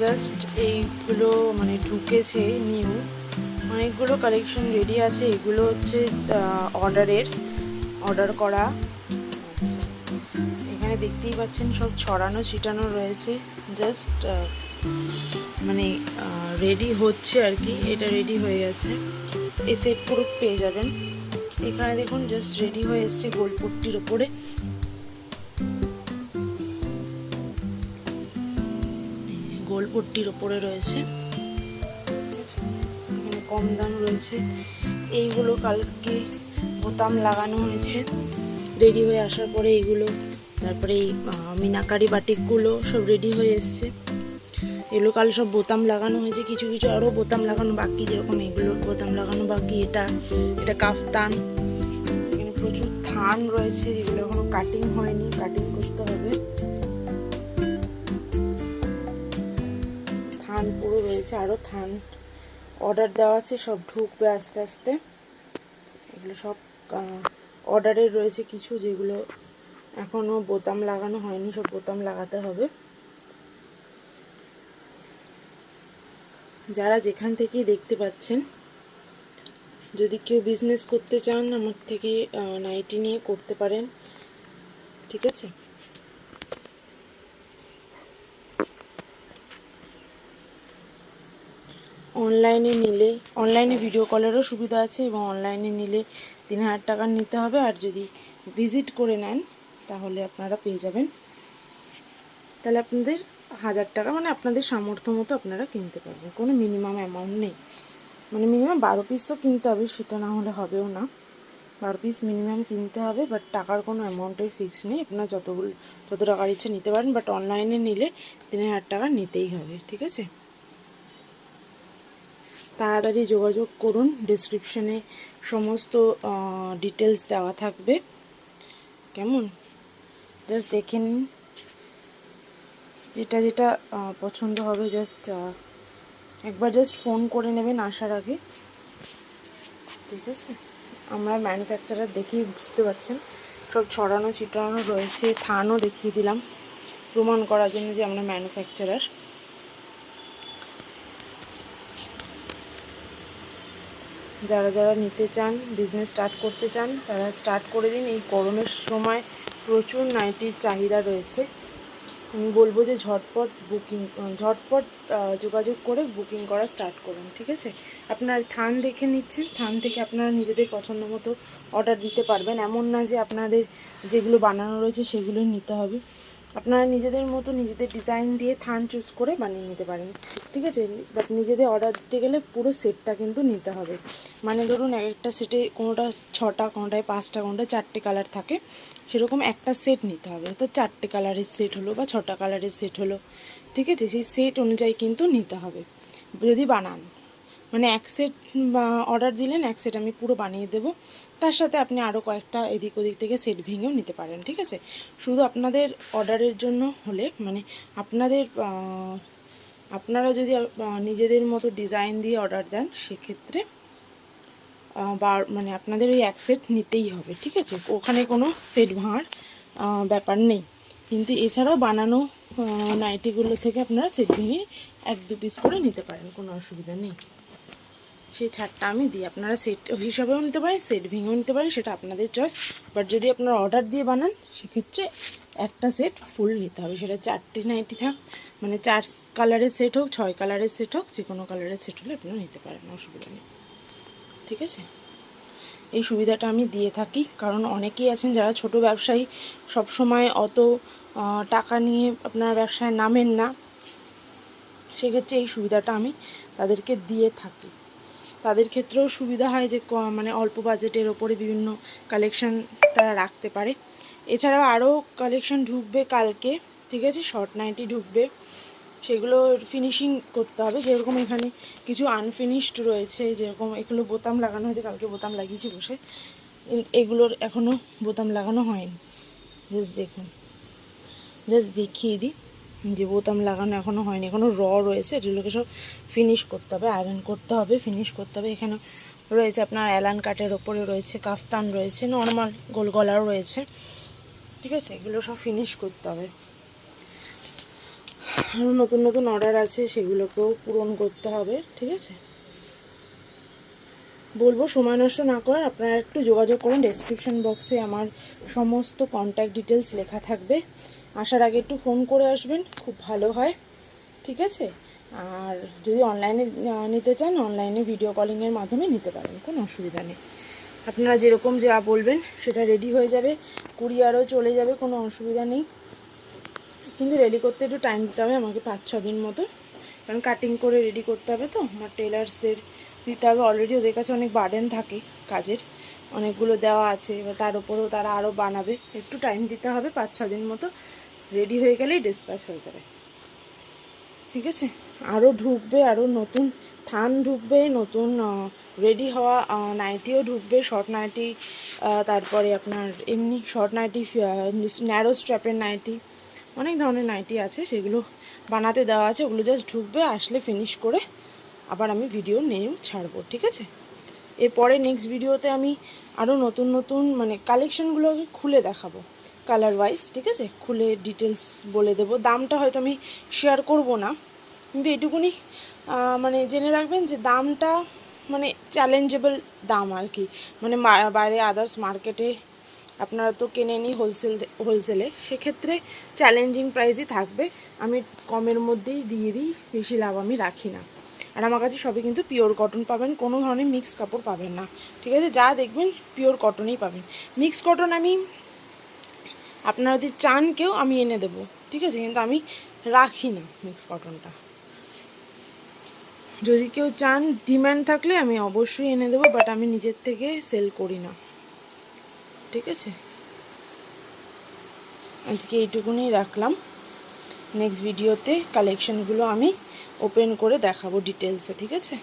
Just এইগুলো মানে ঢুকেছে নিউ, অনেকগুলো কালেকশন রেডি আছে। এগুলো হচ্ছে অর্ডার করা। আচ্ছা, এখানে দেখতেই পাচ্ছেন সব ছড়ানো ছিটানো রয়েছে, জাস্ট মানে রেডি হচ্ছে আর কি। এটা রেডি হয়ে গেছে, এই সেট পুরো পেয়ে যাবেন। এখানে দেখুন জাস্ট রেডি হয়ে এসছে গোলপট্টির ওপরে। গোলপট্টির ওপরে রয়েছে, ঠিক আছে। এখানে কম দাম রয়েছে। এইগুলো কালকে বোতাম লাগানো হয়েছে রেডি হয়ে আসার পরে। এইগুলো তারপরে এই মিনাকারি বাটিকগুলো সব রেডি হয়ে এসছে। এগুলো কাল সব বোতাম লাগানো হয়েছে, কিছু কিছু আরও বোতাম লাগানো বাকি, যেরকম এগুলো বোতাম লাগানো বাকি। এটা কাফতান। এখানে প্রচুর থান রয়েছে, যেগুলো এখনো কাটিং হয়নি, কাটিং করতে হবে। থান পুরো রয়েছে, আরও থান অর্ডার দেওয়া আছে, সব ঢুকবে আস্তে আস্তে। এগুলো সব অর্ডারের রয়েছে কিছু, যেগুলো এখনও বোতাম লাগানো হয়নি, সব বোতাম লাগাতে হবে। যারা যেখান থেকেই দেখতে পাচ্ছেন, যদি কেউ বিজনেস করতে চান আমার থেকে নাইটি নিয়ে করতে পারেন, ঠিক আছে। অনলাইনে ভিডিও কলেরও সুবিধা আছে, এবং অনলাইনে নিলে 3000 টাকার নিতে হবে। আর যদি ভিজিট করে নেন তাহলে আপনারা পেয়ে যাবেন, তাহলে আপনাদের 1000 টাকা মানে আপনাদের সামর্থ্য মতো আপনারা কিনতে পারবেন। কোনো মিনিমাম অ্যামাউন্ট নেই, মানে মিনিমাম 12 পিস তো কিনতে হবে, সেটা না হলে হবেও না। 12 পিস মিনিমাম কিনতে হবে, বাট টাকার কোনো অ্যামাউন্টের ফিক্স নেই। আপনার যত টাকার ইচ্ছে নিতে পারেন, বাট অনলাইনে নিলে 3000 টাকা নিতেই হবে, ঠিক আছে। তাড়াতাড়ি যোগাযোগ করুন, ডেসক্রিপশনে সমস্ত ডিটেলস দেওয়া থাকবে, কেমন। জাস্ট দেখে নিন, যেটা যেটা পছন্দ হবে একবার ফোন করে নেবেন আসার আগে, ঠিক আছে। আমরা ম্যানুফ্যাকচারার দেখেই বুঝতে পারছেন, সব ছড়ানো ছিটানো রয়েছে। থানও দেখিয়ে দিলাম প্রমাণ করার জন্য যে আমরা ম্যানুফ্যাকচারার। যারা যারা নিতে চান, বিজনেস স্টার্ট করতে চান, তারা স্টার্ট করে দিন। এই গরমের সময় প্রচুর নাইটির চাহিদা রয়েছে। আমি বলবো যে ঝটপট যোগাযোগ করে বুকিং করা স্টার্ট করুন, ঠিক আছে। আপনার থান দেখে নিচ্ছেন, থান থেকে আপনারা নিজেদের পছন্দ মতো অর্ডার দিতে পারবেন। এমন না যে আপনাদের যেগুলো বানানো রয়েছে সেগুলোই নিতে হবে। আপনারা নিজেদের মতো নিজেদের ডিজাইন দিয়ে থান চুজ করে বানিয়ে নিতে পারেন, ঠিক আছে। বাট নিজেদের অর্ডার দিতে গেলে পুরো সেটটা কিন্তু নিতে হবে। মানে ধরুন একটা সেটে কোনোটা 6টা, কোনোটায় 5টা, কোনোটায় 4টে কালার থাকে, সেরকম একটা সেট নিতে হবে। অর্থাৎ 4টে কালারের সেট হলো বা 6টা কালারের সেট হলো, ঠিক আছে। সেই সেট অনুযায়ী কিন্তু নিতে হবে যদি বানান। মানে এক সেট অর্ডার দিলেন, এক সেট আমি পুরো বানিয়ে দেবো, তার সাথে আপনি আরও কয়েকটা এদিক ওদিক থেকে সেট ভেঙেও নিতে পারেন, ঠিক আছে। শুধু আপনাদের অর্ডারের জন্য হলে, মানে আপনারা যদি নিজেদের মতো ডিজাইন দিয়ে অর্ডার দেন, সেক্ষেত্রে মানে আপনাদের ওই এক সেট নিতেই হবে, ঠিক আছে। ওখানে কোনো সেট ভাঙার ব্যাপার নেই। কিন্তু এছাড়াও বানানো নাইটিগুলো থেকে আপনারা সেট ভেঙে 1-2 পিস করে নিতে পারেন, কোনো অসুবিধা নেই। সেই ছাড়টা আমি দিই, আপনারা সেট হিসাবেও নিতে পারেন, সেট ভেঙেও নিতে পারেন, সেটা আপনাদের চয়েস। বাট যদি আপনারা অর্ডার দিয়ে বানান, সেক্ষেত্রে একটা সেট ফুল নিতে হবে। সেটা 4টে নাইটি থাক, মানে 4 কালারের সেট হোক, 6 কালারের সেট হোক, যে কোনো কালারের সেট হলে আপনারা নিতে পারেন, অসুবিধা নেই, ঠিক আছে। এই সুবিধাটা আমি দিয়ে থাকি, কারণ অনেকেই আছেন যারা ছোট ব্যবসায়ী, সব সময় অত টাকা নিয়ে আপনার ব্যবসায় নামেন না, সেক্ষেত্রে এই সুবিধাটা আমি তাদেরকে দিয়ে থাকি। তাদের ক্ষেত্রেও সুবিধা হয় যে মানে অল্প বাজেটের ওপরে বিভিন্ন কালেকশান তারা রাখতে পারে। এছাড়াও আরও কালেকশান ঢুকবে কালকে, ঠিক আছে। শর্ট নাইটি ঢুকবে, সেগুলো ফিনিশিং করতে হবে। যেরকম এখানে কিছু আনফিনিশড রয়েছে, যেরকম এগুলো বোতাম লাগানো হয়েছে, কালকে বোতাম লাগিয়েছি বসে, এগুলোর এখনও বোতাম লাগানো হয়নি। দেখুন, দেখিয়ে দিই যে বোতাম লাগানো এখনও হয়নি, এখনও রয়েছে। এগুলোকে সব ফিনিশ করতে হবে, আয়রন করতে হবে, ফিনিশ করতে হবে। এখানে রয়েছে আপনার অ্যালান কাটের ওপরে রয়েছে কাফতান, রয়েছে নর্মাল গোল গলাও রয়েছে, ঠিক আছে। এগুলো সব ফিনিশ করতে হবে। আরও নতুন নতুন অর্ডার আছে, সেগুলোকেও পূরণ করতে হবে, ঠিক আছে। বলবো সময় নষ্ট না করে আপনারা একটু যোগাযোগ করুন। ডেসক্রিপশন বক্সে আমার সমস্ত কন্ট্যাক্ট ডিটেলস লেখা থাকবে। আসার আগে একটু ফোন করে আসবেন, খুব ভালো হয়, ঠিক আছে। আর যদি অনলাইনে নিতে চান, অনলাইনে ভিডিও কলিংয়ের মাধ্যমে নিতে পারেন, কোনো অসুবিধা নেই। আপনারা যেরকম যা বলবেন সেটা রেডি হয়ে যাবে, কুরিয়ারও চলে যাবে, কোনো অসুবিধা নেই। কিন্তু রেডি করতে একটু টাইম দিতে হবে আমাকে, 5-6 দিন মতো, কারণ কাটিং করে রেডি করতে হবে তো। আমার টেলার্সদের দিতে হবে, অলরেডি ওদের কাছে অনেক বার্ডেন থাকে কাজের, অনেকগুলো দেওয়া আছে, এবার তার উপরেও তারা আরও বানাবে, একটু টাইম দিতে হবে। 5-6 দিন মতো, রেডি হয়ে গেলেই ডিসপ্যাচ হয়ে যাবে, ঠিক আছে। আরও ঢুকবে, আরও নতুন থান ঢুকবে, নতুন রেডি হওয়া নাইটিও ঢুকবে, শর্ট নাইটি, তারপরে আপনার এমনি শর্ট নাইটি, ন্যারো স্ট্র্যাপের নাইটি, অনেক ধরনের নাইটি আছে, সেগুলো বানাতে দেওয়া আছে। ওগুলো জাস্ট ঢুকবে, আসলে ফিনিশ করে আবার আমি ভিডিও নিয়েও ছাড়বো, ঠিক আছে। এরপরে নেক্সট ভিডিওতে আমি আরও নতুন নতুন মানে কালেকশানগুলোকে খুলে দেখাবো, কালার ওয়াইজ, ঠিক আছে। খুলে ডিটেলস বলে দেবো। দামটা হয়তো আমি শেয়ার করব না, কিন্তু এটুকুনি মানে জেনে রাখবেন যে দামটা মানে চ্যালেঞ্জেবল দাম আর কি। মানে বাইরে আদার্স মার্কেটে আপনারা তো কেনেনই হোলসেলে, সেক্ষেত্রে চ্যালেঞ্জিং প্রাইসই থাকবে। আমি কমের মধ্যেই দিয়ে দিই, বেশি লাভ আমি রাখি না। আর আমার কাছে সবই কিন্তু পিওর কটন পাবেন, কোনো ধরনের মিক্স কাপড় পাবেন না, ঠিক আছে। যা দেখবেন পিওর কটনই পাবেন। মিক্স কটন আমি আপনারা যদি চান কেউ আমি এনে দেবো, ঠিক আছে, কিন্তু আমি রাখি না মিক্স কটনটা। যদি কেউ চান, ডিম্যান্ড থাকলে আমি অবশ্যই এনে দেবো, বাট আমি নিজের থেকে সেল করি না, ঠিক আছে। আজকে এইটুকুনি রাখলাম। নেক্সট ভিডিওতে কালেকশানগুলো আমি ওপেন করে দেখাবো ডিটেলসে, ঠিক আছে।